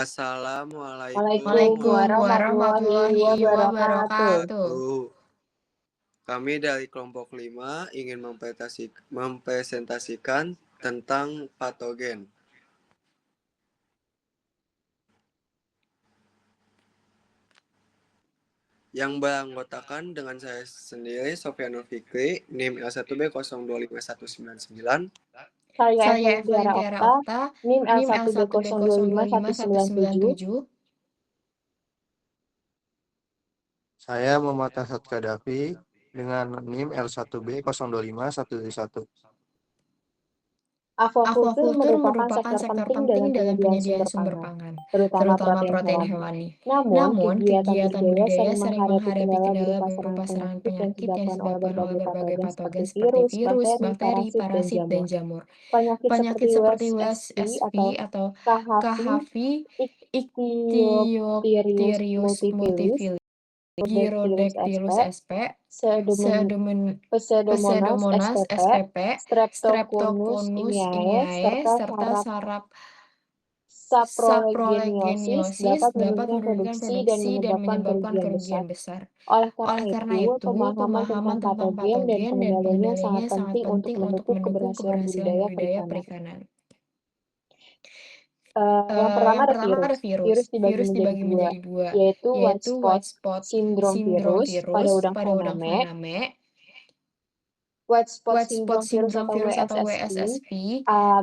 Assalamualaikum Waalaikumsalam Waalaikumsalam warahmatullahi warahmatullahi wabarakatuh. wabarakatuh. wabarakatuh. Kami dari kelompok 5 ingin mempresentasikan tentang patogen. Yang beranggotakan dengan saya sendiri, Sofyanul Fikri, NIM L1B025199. Saya Saya Evelyn Tiara Evelyn Tiara Okta, Okta, NIM NIM L1B025197. L1B025197. Saya Muhammad Hassad Kadafi dengan NIM L1B025111. Aquaculture Aquacultur merupakan merupakan sektor sektor penting penting dalam dalam penyediaan penyediaan sumber sumber pangan, pangan, terutama terutama protein protein hewani. hewani. Namun, Namun, kegiatan kegiatan budidaya budidaya sering sering menghadapi menghadapi kendala kendala berupa berupa serangan serangan penyakit yang penyakit yang disebabkan oleh disebabkan oleh berbagai berbagai patogen patogen seperti seperti virus, virus, bakteri, bakteri, parasit, parasit, dan dan jamur. jamur. Penyakit Penyakit seperti seperti WSSP WSSP atau atau KHV, KHV, Ichthyopteris Ichthyopteris multifilus, multifilus, Rhodoctylus sp, Gyrodactylus sp, Pseudomonas Pseudomonas spp, spp, Streptococcus Streptococcus iniae, iniae, serta serta saraf saprolegioniosis saprolegioniosis dapat dapat menurunkan menurunkan produksi dan produksi dan menyebabkan menyebabkan kerugian besar. kerugian besar. Oleh karena Oleh karena itu, itu, pemahaman tentang pemahaman tentang patogen dan patogen dan pengendaliannya sangat pengendaliannya sangat penting untuk penting untuk mendukung mendukung keberhasilan keberhasilan budidaya budidaya perikanan. perikanan. Yang pertama ada Yang pertama virus. ada virus. Virus dibagi Virus menjadi dibagi dua, menjadi dua, yaitu white yaitu spot white spot syndrome syndrome virus pada virus udang pada udang faname, faname, white spot white spot syndrome virus syndrome atau virus atau WSSP, WSSP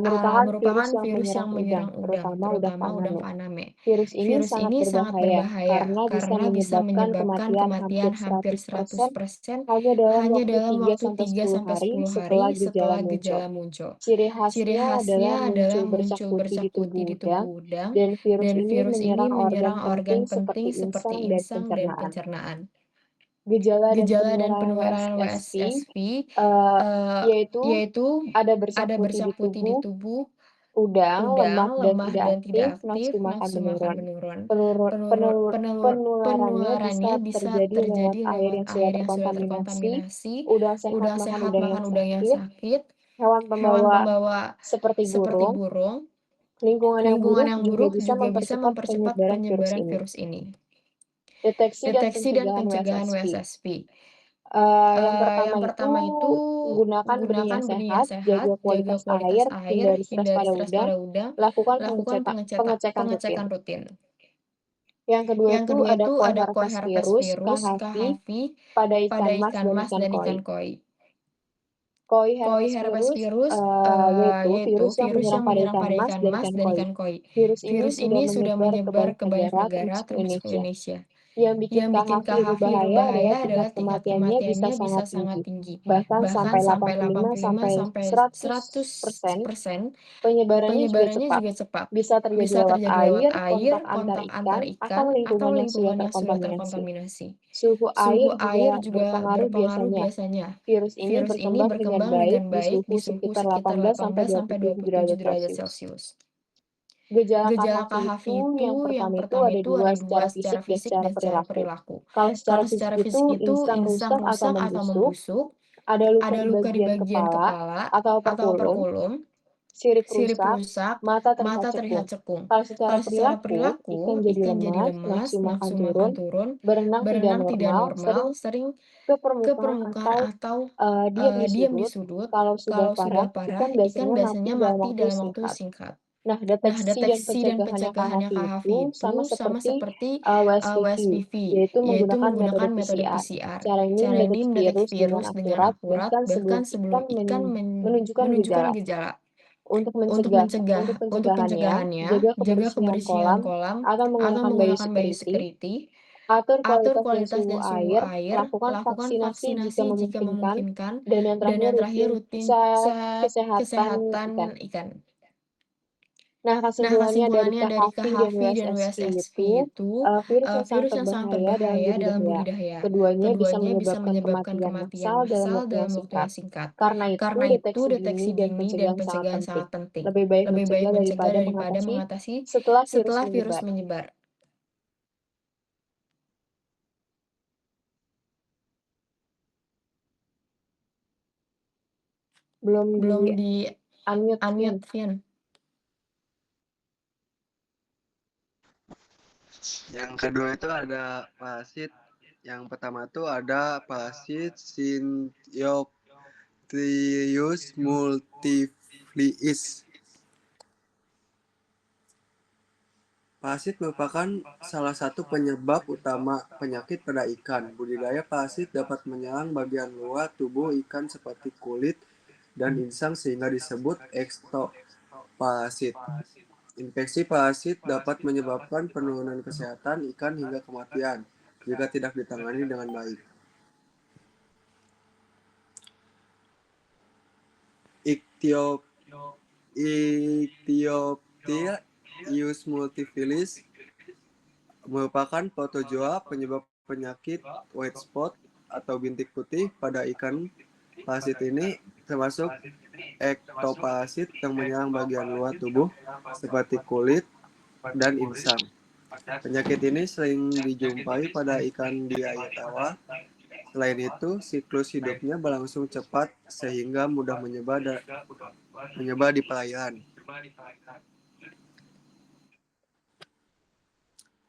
merupakan virus merupakan yang virus menyerang yang udang, menyerang udang, terutama udang terutama udang faname. faname. Virus ini Virus sangat ini sangat berbahaya berbahaya karena bisa menyebabkan kematian hampir 100% hanya dalam hanya waktu dalam 3 waktu sampai 3 10 sampai hari 10 setelah hari gejala setelah muncul. gejala muncul. Ciri Ciri khasnya adalah khasnya muncul adalah bercak muncul putih bercak di putih tubuh di udang, tubuh udang, dan virus dan ini virus ini menyerang organ menyerang penting organ seperti penting seperti insang dan insang dan pencernaan. pencernaan. Gejala dan Gejala dan penularan penularan WSSP WSSP yaitu yaitu ada bercak ada putih bercak di putih di tubuh tubuh udang, lemah udang, dan lemah tidak dan tidak aktif, nafsu aktif, makan nafsu makan menurun. menurun. Penularannya bisa Penularannya bisa terjadi lewat terjadi air lewat yang sudah air yang sudah terkontaminasi, terkontaminasi, udang sehat udang makan sehat udang makan yang udang yang sakit, sakit, hewan hewan pembawa pembawa seperti seperti burung. burung, Lingkungan yang lingkungan buruk yang juga buruk bisa juga bisa mempercepat mempercepat penyebaran virus penyebaran ini. virus ini. Deteksi dan Deteksi dan pencegahan pencegahan WSSP. WSSP. Yang Yang pertama itu gunakan benih gunakan yang benih yang sehat, sehat, jaga jaga kualitas kualitas air, air, hindari stres hindari pada stres udang, pada udang, lakukan lakukan pengecekan rutin. pengecekan rutin. Yang kedua Yang itu kedua ada itu koi ada koi herpes herpes virus, virus, KHV, KHV, pada pada ikan mas ikan dan mas ikan dan koi. ikan koi. Koi Koi herpes herpes virus virus yaitu yaitu virus yang virus menyerang yang pada menyerang ikan pada mas ikan dan mas ikan dan koi. ikan koi. Virus ini Virus sudah ini sudah menyebar ke menyebar banyak ke banyak negara negara termasuk termasuk Indonesia. Indonesia. Yang bikin Yang bikin KHV KHV berbahaya berbahaya adalah tingkat adalah tingkat kematiannya bisa kematiannya bisa sangat sangat tinggi, tinggi, bahkan bahkan sampai sampai 85 85 sampai sampai 100%. 100%. Penyebarannya juga Penyebarannya cepat. juga cepat. Bisa terjadi Bisa lewat terjadi lewat air, air, kontak antar kontak ikan, antar atau ikan, atau lingkungan yang sudah lingkungan yang sudah terkontaminasi. terkontaminasi. Suhu air Suhu juga air juga berpengaruh berpengaruh biasanya. biasanya. Virus ini Virus ini berkembang dengan berkembang baik dengan di baik suhu di suhu sekitar sekitar 18 sampai 18 sampai 27 27 derajat derajat Celcius. Celcius. Gejala Gejala KHV KHV itu itu yang yang pertama pertama itu itu ada ada dua, dua, secara secara fisik dan fisik secara dan secara perilaku. perilaku. Kalau secara Kalau fisik secara itu fisik itu insang insang rusak atau rusak atau membusuk, membusuk, ada luka ada di luka di bagian bagian kepala kepala atau atau operkulum, operkulum, sirip sirip rusak, rusak, mata terlihat mata cekung. terlihat cekung. Kalau secara Kalau secara perilaku, perilaku, ikan jadi ikan jadi lemas, lemas, nafsu makan nafsu makan turun, turun, berenang tidak berenang tidak normal, normal, sering sering ke ke permukaan permukaan atau atau diam di diam di sudut. sudut. Kalau sudah Kalau sudah parah, parah, ikan ikan biasanya mati biasanya dalam mati waktu dalam waktu singkat. singkat. Nah, Nah, deteksi dan deteksi dan pencegahannya KHV pencegahannya KHV itu itu sama sama seperti seperti WSPV, WSPV, yaitu yaitu menggunakan metode menggunakan metode PCR. PCR. Cara ini Cara ini mendeteksi mendeteksi virus dengan virus dengan akurat akurat bahkan sebelum bahkan sebelum ikan ikan menunjukkan menunjukkan gejala. gejala. Untuk Untuk pencegahannya, pencegahannya, jaga jaga kebersihan kebersihan kolam kolam atau atau menggunakan menggunakan biosecurity, biosecurity, atur atur kualitas dan kualitas suhu dan suhu air, air, lakukan lakukan vaksinasi jika vaksinasi jika memungkinkan, memungkinkan, dan yang dan terakhir yang terakhir rutin cek kesehatan kesehatan ikan. ikan. Nah, Nah, kesimpulannya dari kesimpulannya dari KHV dan KHV dan WSSP WSSP itu itu virus yang sangat virus yang sangat berbahaya dalam berbahaya dalam budidaya. budidaya. Keduanya bisa Keduanya bisa menyebabkan menyebabkan kematian kematian massal dalam massal waktu yang dalam waktu singkat. yang singkat. Karena itu, Karena itu, deteksi deteksi dini dan dini dan pencegahan sangat pencegahan penting. sangat penting. Lebih baik Lebih baik mencegah mencegah daripada daripada mengatasi mengatasi setelah virus setelah virus menyebar. menyebar. Belum Belum di di unmute, Vin. unmute, Vin. Yang kedua itu ada parasit. Yang pertama itu ada parasit Syncytius multifliis. Parasit merupakan salah satu penyebab utama penyakit pada ikan. Budidaya parasit dapat menyerang bagian luar tubuh ikan seperti kulit dan insang sehingga disebut ektoparasit. Infeksi parasit dapat menyebabkan penurunan kesehatan ikan hingga kematian jika tidak ditangani dengan baik. Ichthyoptilus multifliis merupakan protozoa penyebab penyakit white spot atau bintik putih pada ikan. Parasit ini termasuk ektoparasit yang menyerang bagian luar tubuh seperti kulit dan insang. Penyakit ini sering dijumpai pada ikan di air tawar. Selain itu, siklus hidupnya berlangsung cepat sehingga mudah menyebar di perairan.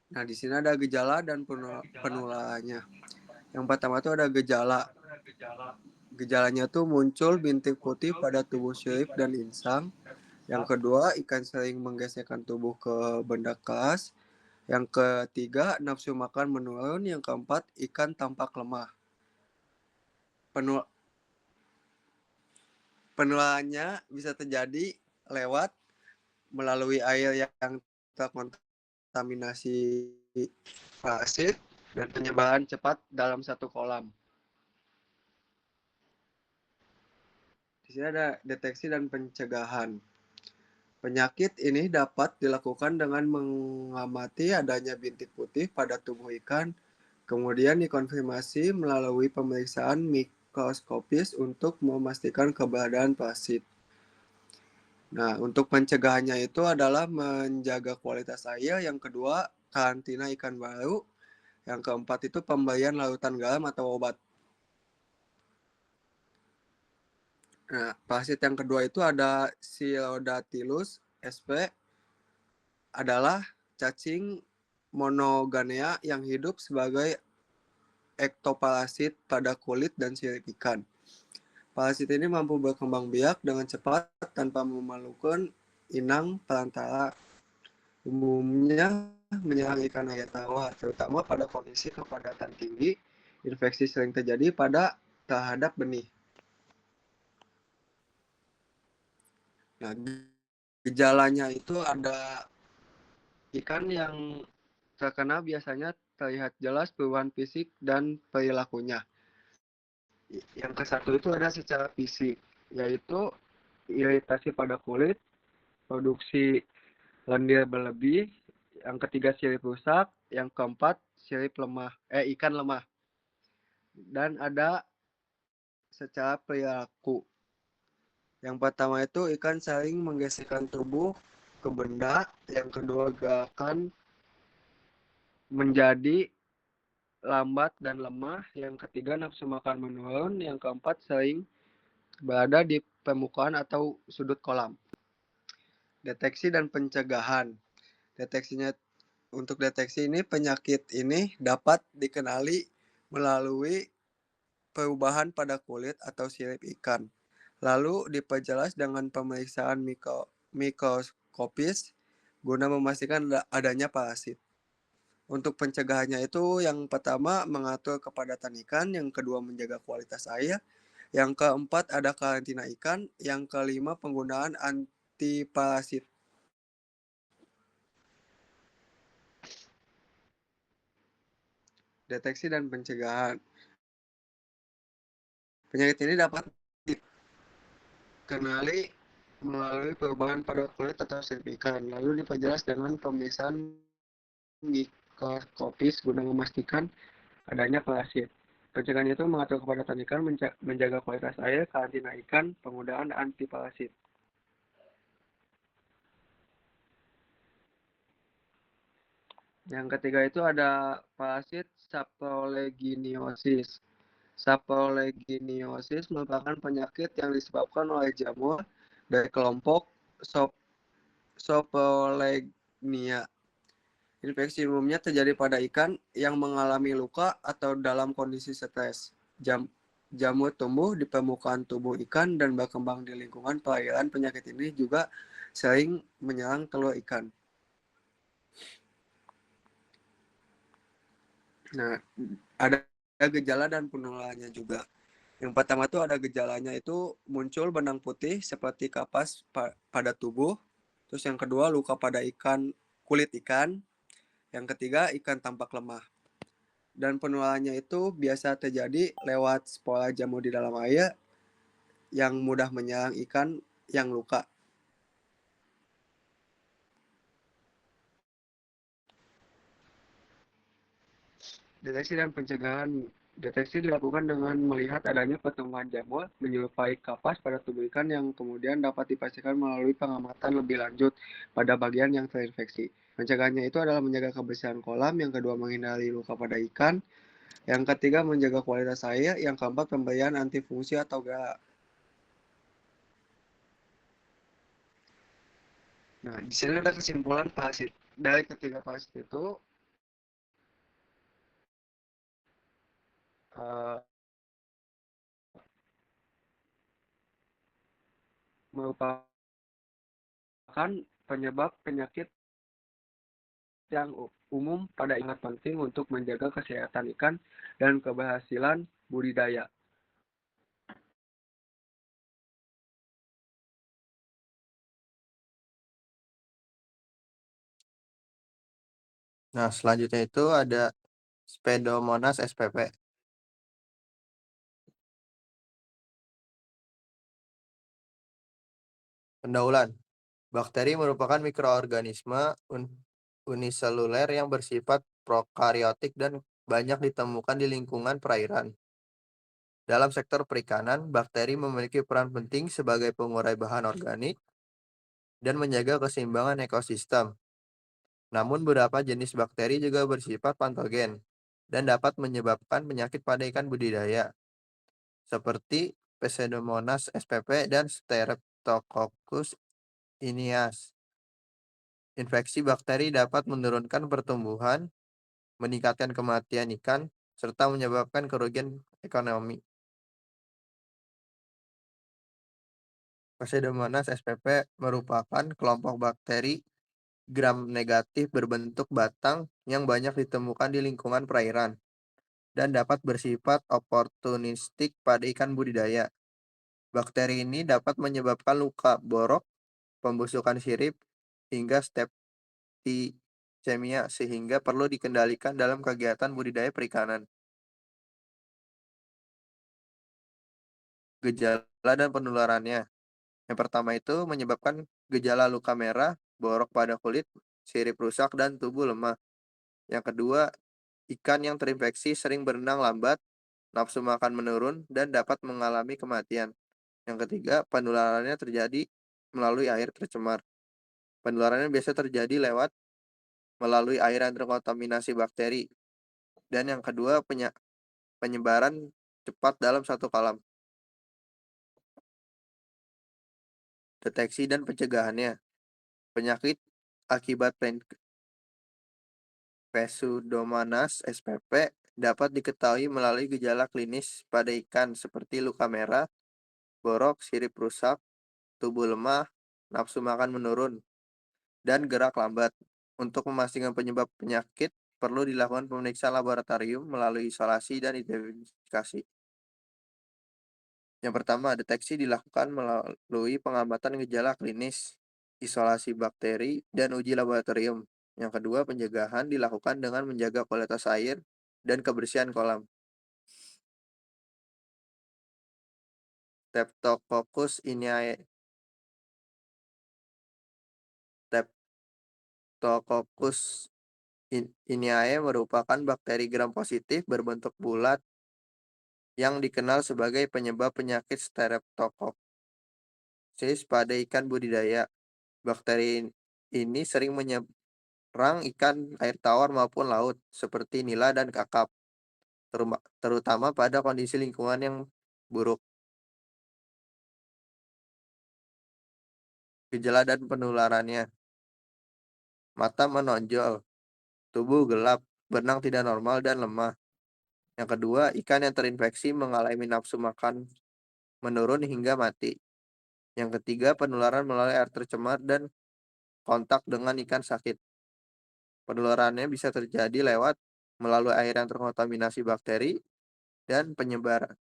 Nah, di sini ada gejala dan penularannya. Yang pertama itu ada gejala. Gejalanya tuh muncul bintik putih pada tubuh sirip dan insang. Yang kedua, ikan sering menggesekkan tubuh ke benda keras. Yang ketiga, nafsu makan menurun. Yang keempat, ikan tampak lemah. Penularannya bisa terjadi lewat melalui air yang terkontaminasi parasit dan penyebaran cepat dalam satu kolam. Di sini ada deteksi dan pencegahan. Penyakit ini dapat dilakukan dengan mengamati adanya bintik putih pada tubuh ikan, kemudian dikonfirmasi melalui pemeriksaan mikroskopis untuk memastikan keberadaan parasit. Nah, untuk pencegahannya itu adalah menjaga kualitas air, yang kedua karantina ikan baru, yang keempat itu pemberian larutan garam atau obat. Nah, parasit yang kedua itu ada Silodactylus sp, adalah cacing monoganea yang hidup sebagai ektoparasit pada kulit dan sirip ikan. Parasit ini mampu berkembang biak dengan cepat tanpa memerlukan inang perantara. Umumnya menyerang ikan air tawar, terutama pada kondisi kepadatan tinggi. Infeksi sering terjadi terhadap benih. Nah, gejalanya itu ada ikan yang terkena biasanya terlihat jelas perubahan fisik dan perilakunya. Yang ke satu itu ada secara fisik, yaitu iritasi pada kulit, produksi lendir berlebih, yang ketiga sirip rusak, yang keempat ikan lemah. Dan ada secara perilaku. Yang pertama itu ikan sering menggesekkan tubuh ke benda, yang kedua gerakan menjadi lambat dan lemah, yang ketiga nafsu makan menurun, yang keempat sering berada di permukaan atau sudut kolam. Deteksi dan pencegahan. Untuk deteksi ini, penyakit ini dapat dikenali melalui perubahan pada kulit atau sirip ikan. Lalu diperjelas dengan pemeriksaan mikroskopis guna memastikan adanya parasit. Untuk pencegahannya itu yang pertama mengatur kepadatan ikan, yang kedua menjaga kualitas air, yang keempat ada karantina ikan, yang kelima penggunaan antiparasit. Deteksi dan pencegahan. Penyakit ini dapat dikenali melalui perubahan pada kulit atau sirip ikan, lalu diperjelas dengan pemeriksaan mikroskopis guna memastikan adanya parasit. Pencegahan itu mengatur kepadatan ikan, menjaga kualitas air, karantina ikan, penggunaan antiparasit. Yang ketiga itu ada parasit saprolegioniosis. Saprolegioniosis merupakan penyakit yang disebabkan oleh jamur dari kelompok Saprolegnia. Infeksi umumnya terjadi pada ikan yang mengalami luka atau dalam kondisi stres. Jamur tumbuh di permukaan tubuh ikan dan berkembang di lingkungan perairan. Penyakit ini juga sering menyerang telur ikan. Nah, ada gejala dan penularannya juga. Yang pertama tuh ada gejalanya itu muncul benang putih seperti kapas pada tubuh. Terus yang kedua luka pada kulit ikan. Yang ketiga ikan tampak lemah. Dan penularannya itu biasa terjadi lewat spora jamur di dalam air yang mudah menyerang ikan yang luka. Deteksi dan pencegahan. Deteksi dilakukan dengan melihat adanya pertumbuhan jamur menyerupai kapas pada tubuh ikan yang kemudian dapat dipastikan melalui pengamatan lebih lanjut pada bagian yang terinfeksi. Pencegahannya itu adalah menjaga kebersihan kolam, yang kedua menghindari luka pada ikan, yang ketiga menjaga kualitas air, yang keempat pemberian antifungsi atau GA. Nah, di sini ada kesimpulan parasit. Dari ketiga parasit itu uh, merupakan penyebab penyakit yang umum pada ingat penting untuk menjaga kesehatan ikan dan keberhasilan budidaya. Nah, selanjutnya itu ada Pseudomonas spp. Pendahuluan. Bakteri merupakan mikroorganisme uniseluler yang bersifat prokariotik dan banyak ditemukan di lingkungan perairan. Dalam sektor perikanan, bakteri memiliki peran penting sebagai pengurai bahan organik dan menjaga keseimbangan ekosistem. Namun beberapa jenis bakteri juga bersifat patogen dan dapat menyebabkan penyakit pada ikan budidaya, seperti Pseudomonas spp dan Streptococcus ineas. Infeksi bakteri dapat menurunkan pertumbuhan, meningkatkan kematian ikan, serta menyebabkan kerugian ekonomi. Pseudomonas spp merupakan kelompok bakteri gram negatif berbentuk batang yang banyak ditemukan di lingkungan perairan dan dapat bersifat oportunistik pada ikan budidaya. Bakteri ini dapat menyebabkan luka borok, pembusukan sirip, hingga septicemia sehingga perlu dikendalikan dalam kegiatan budidaya perikanan. Gejala dan penularannya. Yang pertama itu menyebabkan gejala luka merah, borok pada kulit, sirip rusak, dan tubuh lemah. Yang kedua, ikan yang terinfeksi sering berenang lambat, nafsu makan menurun, dan dapat mengalami kematian. Yang ketiga, penularannya terjadi melalui air tercemar. Penularannya biasa terjadi melalui air yang terkontaminasi bakteri. Dan yang kedua, penyebaran cepat dalam satu kolam. Deteksi dan pencegahannya. Penyakit akibat Pseudomonas spp dapat diketahui melalui gejala klinis pada ikan seperti luka merah, borok, sirip rusak, tubuh lemah, nafsu makan menurun, dan gerak lambat. Untuk memastikan penyebab penyakit, perlu dilakukan pemeriksaan laboratorium melalui isolasi dan identifikasi. Yang pertama, deteksi dilakukan melalui pengamatan gejala klinis, isolasi bakteri, dan uji laboratorium. Yang kedua, pencegahan dilakukan dengan menjaga kualitas air dan kebersihan kolam. Streptococcus ineae. Streptococcus ineae merupakan bakteri gram positif berbentuk bulat yang dikenal sebagai penyebab penyakit Streptococcus pada ikan budidaya. Bakteri ini sering menyerang ikan air tawar maupun laut, seperti nila dan kakap, terutama pada kondisi lingkungan yang buruk. Gejala dan penularannya. Mata menonjol, tubuh gelap, benang tidak normal, dan lemah. Yang kedua, ikan yang terinfeksi mengalami nafsu makan menurun hingga mati. Yang ketiga, penularan melalui air tercemar dan kontak dengan ikan sakit. Penularannya bisa terjadi lewat melalui air yang terkontaminasi bakteri dan penyebaran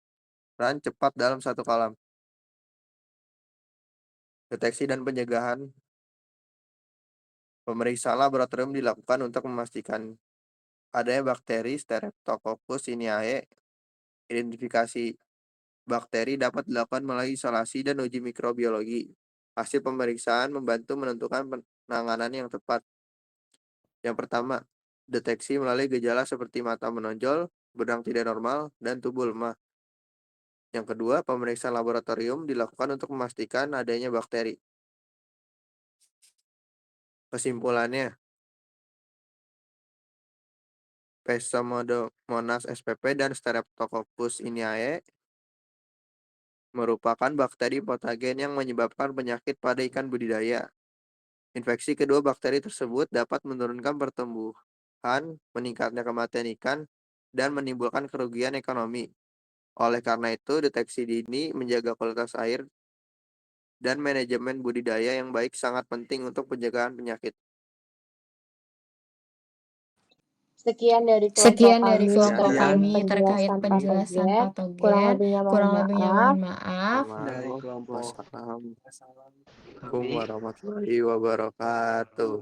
cepat dalam satu kolam. Deteksi dan pencegahan. Pemeriksaan laboratorium dilakukan untuk memastikan adanya bakteri Streptococcus siniae. Identifikasi bakteri dapat dilakukan melalui isolasi dan uji mikrobiologi. Hasil pemeriksaan membantu menentukan penanganan yang tepat. Yang pertama, deteksi melalui gejala seperti mata menonjol, benang tidak normal, dan tubuh lemah. Yang kedua, pemeriksaan laboratorium dilakukan untuk memastikan adanya bakteri. Kesimpulannya, Pseudomonas spp dan Streptococcus siniae merupakan bakteri patogen yang menyebabkan penyakit pada ikan budidaya. Infeksi kedua bakteri tersebut dapat menurunkan pertumbuhan, meningkatnya kematian ikan, dan menimbulkan kerugian ekonomi. Oleh karena itu, deteksi dini, menjaga kualitas air, dan manajemen budidaya yang baik sangat penting untuk pencegahan penyakit. Sekian dari Sekian dari kelompok kelompok kami kami terkait penjelasan Kurang patogen. lebihnya mohon Kurang lebihnya maaf. mohon maaf. Dari kelompok Wassalamualaikum kami. warahmatullahi wabarakatuh.